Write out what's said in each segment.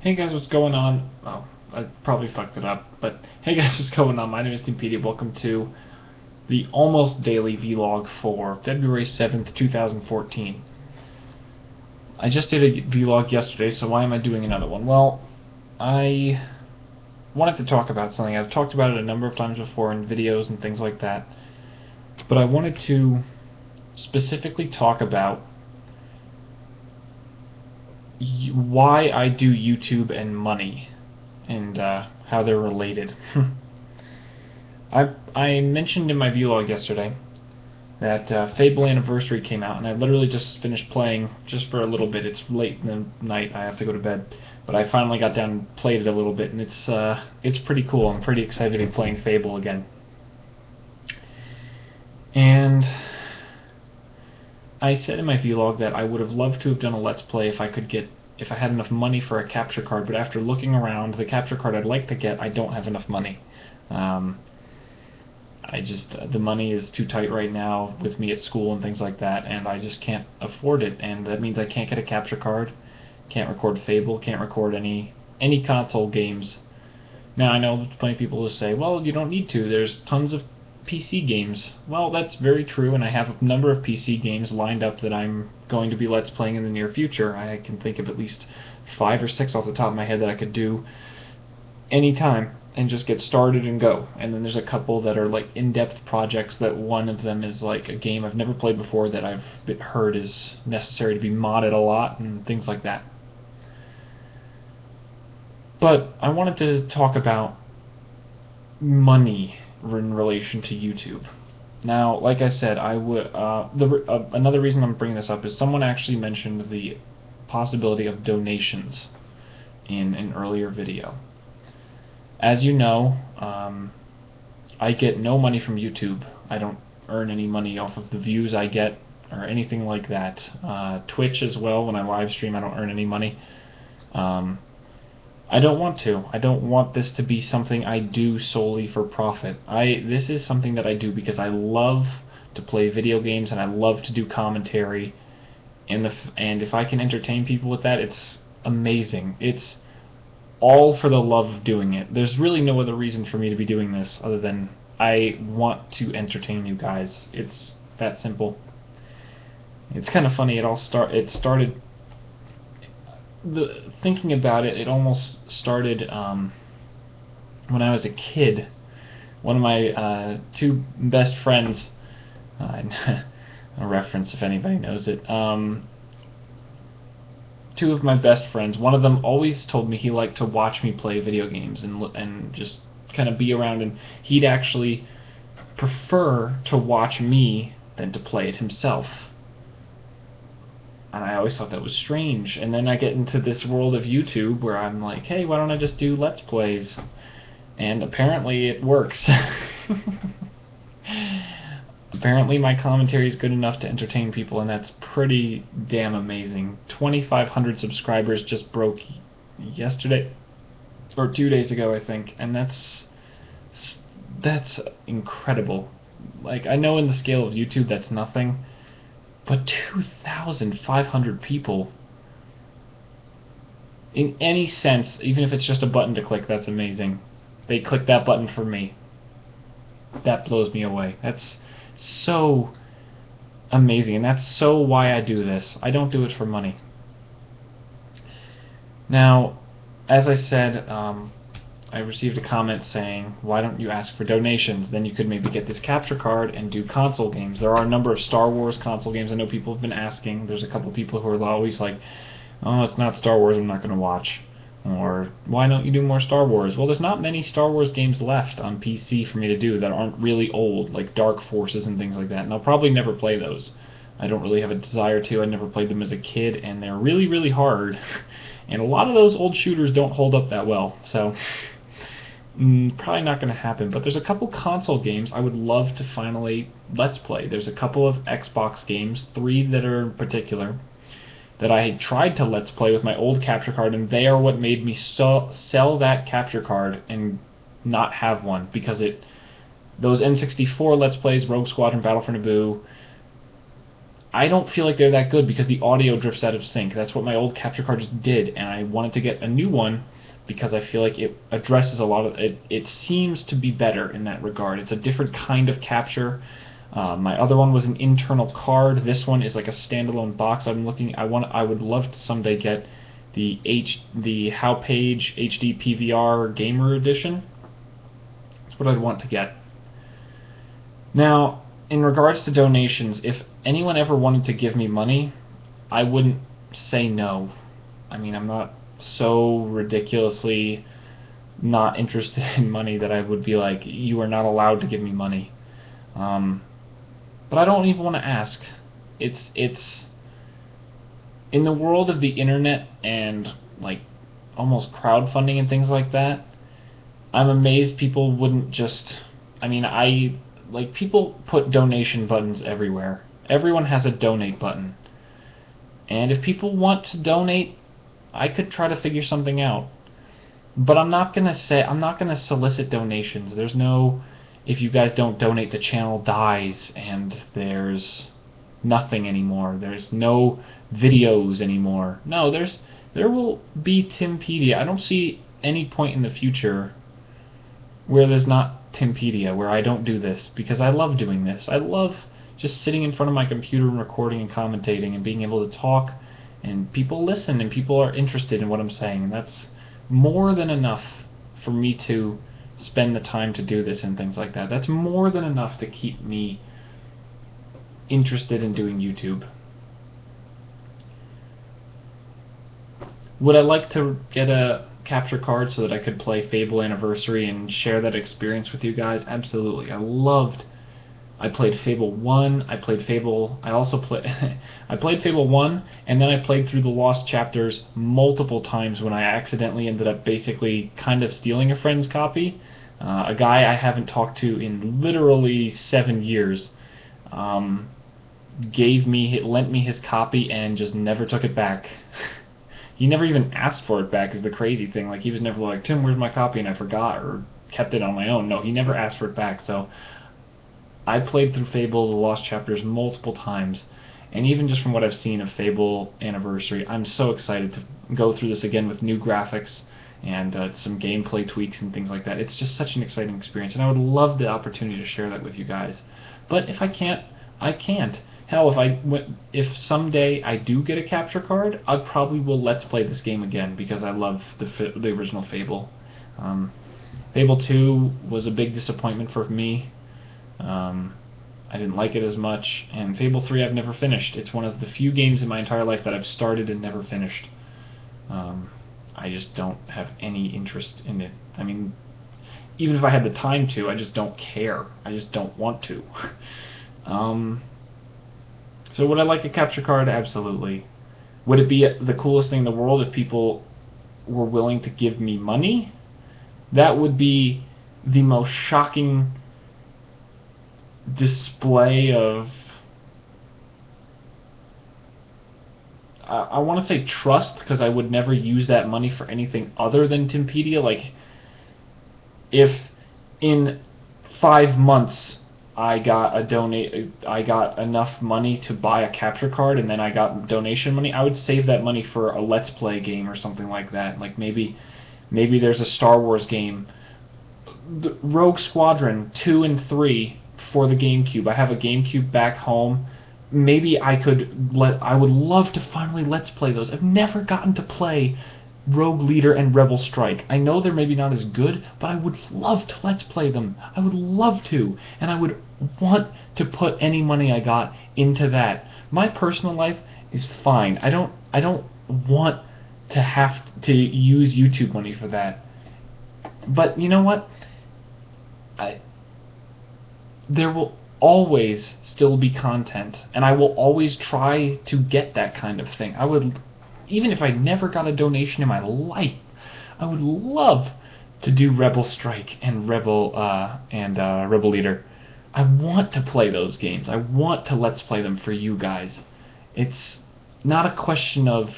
Hey guys, what's going on? Oh, I probably fucked it up, but hey guys, what's going on? My name is Timpedia. Welcome to the almost daily vlog for February 7th, 2014. I just did a vlog yesterday, so why am I doing another one? Well, I wanted to talk about something. I've talked about it a number of times before in videos and things like that, but I wanted to specifically talk about why I do YouTube and money and how they're related. I mentioned in my vlog yesterday that Fable Anniversary came out, and I literally just finished playing just for a little bit. It's late in the night, I have to go to bed, but I finally got down and played it a little bit, and it's pretty cool. I'm pretty excited to be playing Fable again. And I said in my vlog that I would have loved to have done a Let's Play if I had enough money for a capture card, but after looking around, the capture card I'd like to get, I don't have enough money. The money is too tight right now with me at school and things like that, and I just can't afford it, and that means I can't get a capture card, can't record Fable, can't record any console games. Now, I know plenty of people will say, well, you don't need to, there's tons of PC games. Well, that's very true, and I have a number of PC games lined up that I'm going to be Let's Playing in the near future. I can think of at least 5 or 6 off the top of my head that I could do anytime and just get started and go. And then there's a couple that are like in-depth projects, that one of them is like a game I've never played before that I've heard is necessary to be modded a lot and things like that. But I wanted to talk about money in relation to YouTube. Now, like I said, another reason I'm bringing this up is someone actually mentioned the possibility of donations in an earlier video. As you know, I get no money from YouTube. I don't earn any money off of the views I get or anything like that. Twitch as well, when I live stream, I don't earn any money. I don't want to. I don't want this to be something I do solely for profit. This is something that I do because I love to play video games and I love to do commentary, and if I can entertain people with that, it's amazing. It's all for the love of doing it. There's really no other reason for me to be doing this other than I want to entertain you guys. It's that simple. It's kind of funny. It started. Thinking about it, it almost started when I was a kid. One of my 2 best friends, a reference if anybody knows it, 2 of my best friends, one of them always told me he liked to watch me play video games and just kind of be around, and he'd actually prefer to watch me than to play it himself. And I always thought that was strange. And then I get into this world of YouTube where I'm like, hey, why don't I just do Let's Plays? And apparently it works. Apparently my commentary is good enough to entertain people, and that's pretty damn amazing. 2,500 subscribers just broke yesterday, or 2 days ago, I think, and that's incredible. Like, I know in the scale of YouTube that's nothing, but 2,500 people, in any sense, even if it's just a button to click, that's amazing. They click that button for me. That blows me away. That's so amazing, and that's so why I do this. I don't do it for money. Now, as I said, I received a comment saying, why don't you ask for donations? Then you could maybe get this capture card and do console games. There are a number of Star Wars console games. I know people have been asking. There's a couple of people who are always like, oh, it's not Star Wars, I'm not going to watch. Or, why don't you do more Star Wars? Well, there's not many Star Wars games left on PC for me to do that aren't really old, like Dark Forces and things like that. And I'll probably never play those. I don't really have a desire to. I never played them as a kid, and they're really, really hard. And a lot of those old shooters don't hold up that well, so probably not going to happen. But there's a couple console games I would love to finally Let's Play. There's a couple of Xbox games, 3 that are in particular, that I tried to Let's Play with my old capture card, and they are what made me sell that capture card and not have one, because those N64 Let's Plays, Rogue Squadron, Battle for Naboo, I don't feel like they're that good because the audio drifts out of sync. That's what my old capture card just did, and I wanted to get a new one because I feel like it addresses a lot of it. It seems to be better in that regard. It's a different kind of capture. My other one was an internal card. This one is like a standalone box. I would love to someday get the HowPage HD PVR Gamer Edition. That's what I'd want to get. Now, in regards to donations, if anyone ever wanted to give me money, I wouldn't say no. I mean, I'm not so ridiculously not interested in money that I would be like, you are not allowed to give me money. But I don't even want to ask. It's in the world of the internet and like almost crowdfunding and things like that, I'm amazed people wouldn't just, I mean, like people put donation buttons everywhere. Everyone has a donate button. And if people want to donate, I could try to figure something out. But I'm not going to solicit donations. There's no, if you guys don't donate, the channel dies and there's nothing anymore. There's no videos anymore. No, there will be Timpedia. I don't see any point in the future where there's not Timpedia, where I don't do this, because I love doing this. I love just sitting in front of my computer and recording and commentating and being able to talk, and people listen and people are interested in what I'm saying, and that's more than enough for me to spend the time to do this and things like that. That's more than enough to keep me interested in doing YouTube. Would I like to get a capture card so that I could play Fable Anniversary and share that experience with you guys? Absolutely. I played Fable 1, I played Fable 1, and then I played through the Lost Chapters multiple times when I accidentally ended up basically kind of stealing a friend's copy. A guy I haven't talked to in literally 7 years lent me his copy and just never took it back. He never even asked for it back, is the crazy thing. Like, he was never like, Tim, where's my copy? And I forgot or kept it on my own. No, he never asked for it back. So I played through Fable, the Lost Chapters, multiple times. And even just from what I've seen of Fable Anniversary, I'm so excited to go through this again with new graphics and some gameplay tweaks and things like that. It's just such an exciting experience, and I would love the opportunity to share that with you guys. But if I can't, I can't. Hell, if someday I do get a capture card, I probably will Let's Play this game again because I love the original Fable. Fable 2 was a big disappointment for me. I didn't like it as much, and Fable 3 I've never finished. It's one of the few games in my entire life that I've started and never finished. I just don't have any interest in it. I mean, even if I had the time to, I just don't care. I just don't want to. So would I like a capture card? Absolutely. Would it be the coolest thing in the world if people were willing to give me money? That would be the most shocking display of, I want to say trust, because I would never use that money for anything other than Timpedia. Like, if in 5 months I got enough money to buy a capture card and then I got donation money, I would save that money for a Let's Play game or something like that. Like maybe there's a Star Wars game, the Rogue Squadron 2 and 3 for the GameCube. I have a GameCube back home. Maybe I would love to finally Let's Play those. I've never gotten to play Rogue Leader and Rebel Strike. I know they're maybe not as good, but I would love to Let's Play them. I would love to, and I would want to put any money I got into that. My personal life is fine. I don't want to have to use YouTube money for that. But you know what? There will always still be content, and I will always try to get that kind of thing. I would, even if I never got a donation in my life, I would love to do Rebel Strike and Rebel Leader. I want to play those games. I want to Let's Play them for you guys. It's not a question of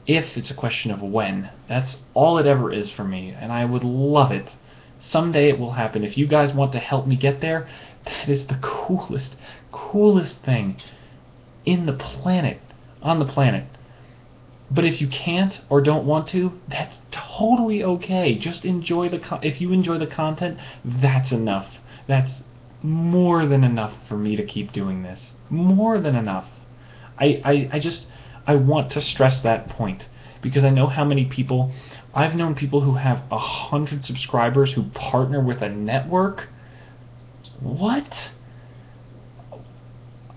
if, it's a question of when. That's all it ever is for me, and I would love it. Someday it will happen. If you guys want to help me get there, that is the coolest thing. in the planet, on the planet. But if you can't or don't want to, that's totally okay. Just enjoy if you enjoy the content, that's enough. That's more than enough for me to keep doing this. More than enough. I want to stress that point because I know how many people. I've known people who have 100 subscribers who partner with a network. What?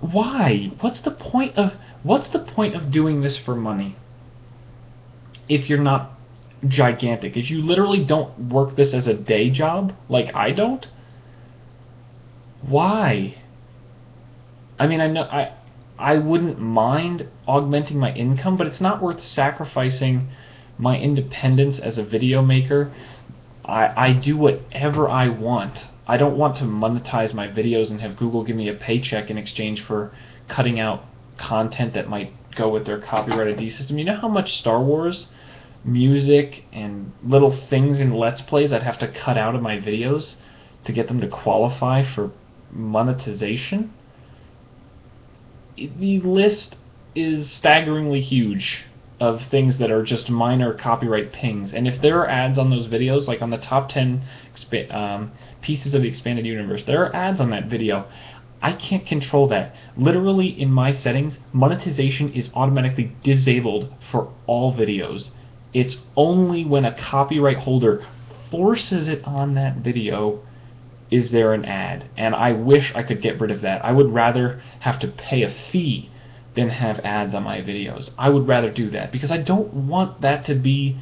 Why? What's the point of doing this for money? If you're not gigantic, if you literally don't work this as a day job like I don't, why? I mean, I know I wouldn't mind augmenting my income, but it's not worth sacrificing my independence as a video maker. I do whatever I want. I don't want to monetize my videos and have Google give me a paycheck in exchange for cutting out content that might go with their copyright ID system. You know how much Star Wars music and little things in Let's Plays I'd have to cut out of my videos to get them to qualify for monetization? The list is staggeringly huge of things that are just minor copyright pings, and if there are ads on those videos, like on the top 10 pieces of the expanded universe, there are ads on that video. I can't control that. Literally in my settings, monetization is automatically disabled for all videos. It's only when a copyright holder forces it on that video is there an ad, and I wish I could get rid of that. I would rather have to pay a fee than have ads on my videos. I would rather do that because I don't want that to be.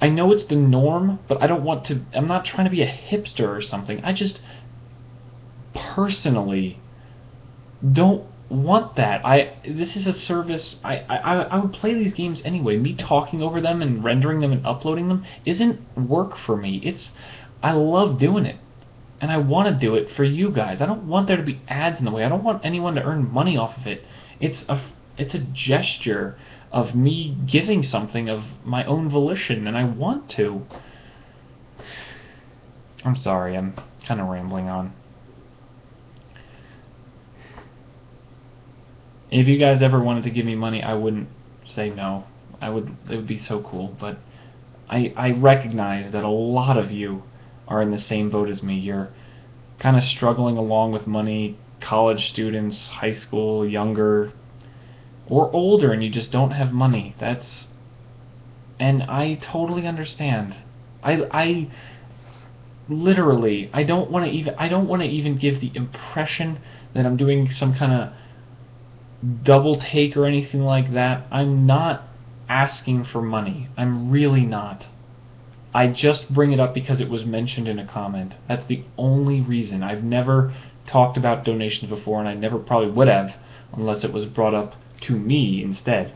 I know it's the norm, but I don't want to. I'm not trying to be a hipster or something. I just personally don't want that. This is a service. I would play these games anyway. Me talking over them and rendering them and uploading them isn't work for me. I love doing it, and I want to do it for you guys. I don't want there to be ads in the way. I don't want anyone to earn money off of it. It's a gesture of me giving something of my own volition, and I want to. I'm sorry, I'm kind of rambling on. If you guys ever wanted to give me money, I wouldn't say no. It would be so cool, but I recognize that a lot of you are in the same boat as me. You're kind of struggling along with money, college students, high school, younger, or older, and you just don't have money. And I totally understand. I literally, I don't want to even give the impression that I'm doing some kind of double take or anything like that. I'm not asking for money. I'm really not. I just bring it up because it was mentioned in a comment. That's the only reason. I've never talked about donations before, and I never probably would have unless it was brought up to me instead.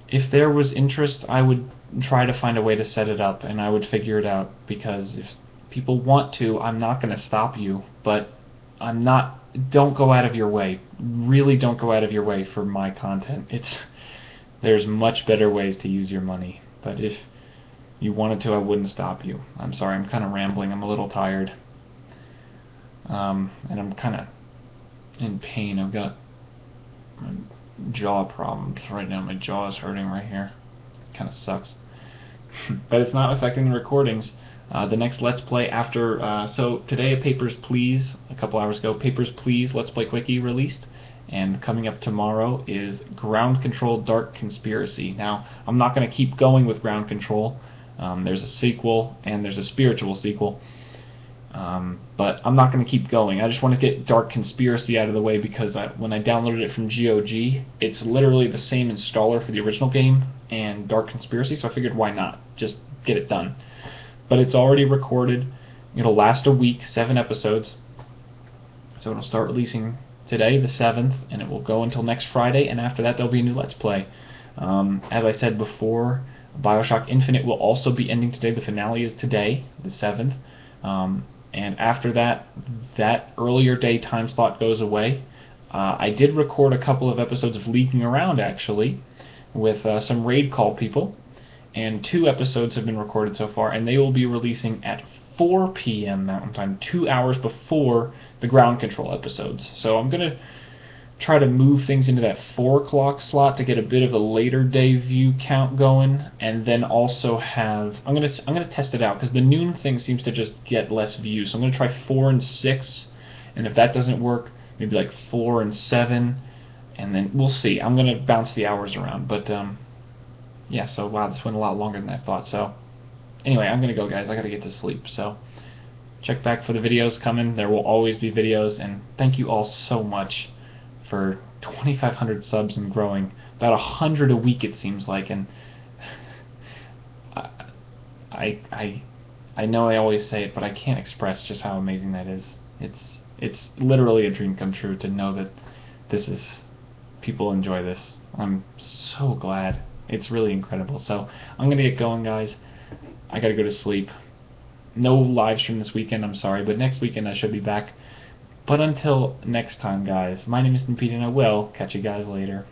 If there was interest, I would try to find a way to set it up, and I would figure it out, because if people want to, I'm not going to stop you, but don't go out of your way. Really don't go out of your way for my content. There's much better ways to use your money, but if you wanted to, I wouldn't stop you. I'm sorry, I'm kind of rambling. I'm a little tired. And I'm kind of in pain. I've got jaw problems right now. My jaw is hurting right here. Kind of sucks. But it's not affecting the recordings. The next Let's Play after, so today a Papers, Please, a couple hours ago, Papers, Please Let's Play Quickie released, and coming up tomorrow is Ground Control Dark Conspiracy. Now, I'm not going to keep going with Ground Control. There's a sequel, and there's a spiritual sequel, but I'm not going to keep going. I just want to get Dark Conspiracy out of the way, because when I downloaded it from GOG, it's literally the same installer for the original game and Dark Conspiracy, so I figured why not, just get it done. But it's already recorded. It'll last a week, 7 episodes. So it'll start releasing today, the 7th, and it will go until next Friday, and after that there'll be a new Let's Play. As I said before, Bioshock Infinite will also be ending today. The finale is today, the 7th. And after that, that earlier day time slot goes away. I did record a couple of episodes of Leaking Around, actually, with some raid call people. And 2 episodes have been recorded so far, and they will be releasing at 4 p.m. Mountain Time, 2 hours before the ground control episodes. So I'm going to try to move things into that 4 o'clock slot to get a bit of a later day view count going, and then also have I'm gonna test it out because the noon thing seems to just get less views. So I'm gonna try 4 and 6, and if that doesn't work, maybe like 4 and 7, and then we'll see. I'm gonna bounce the hours around, but yeah. So wow, this went a lot longer than I thought. So anyway, I'm gonna go, guys. I gotta get to sleep. So check back for the videos coming. There will always be videos, and thank you all so much for 2,500 subs and growing. About 100 a week it seems like, and I know I always say it, but I can't express just how amazing that is. It's literally a dream come true to know that people enjoy this. I'm so glad. It's really incredible. So I'm gonna get going, guys. I gotta go to sleep. No live stream this weekend, I'm sorry, but next weekend I should be back. But until next time, guys, my name is Timpedia, and I will catch you guys later.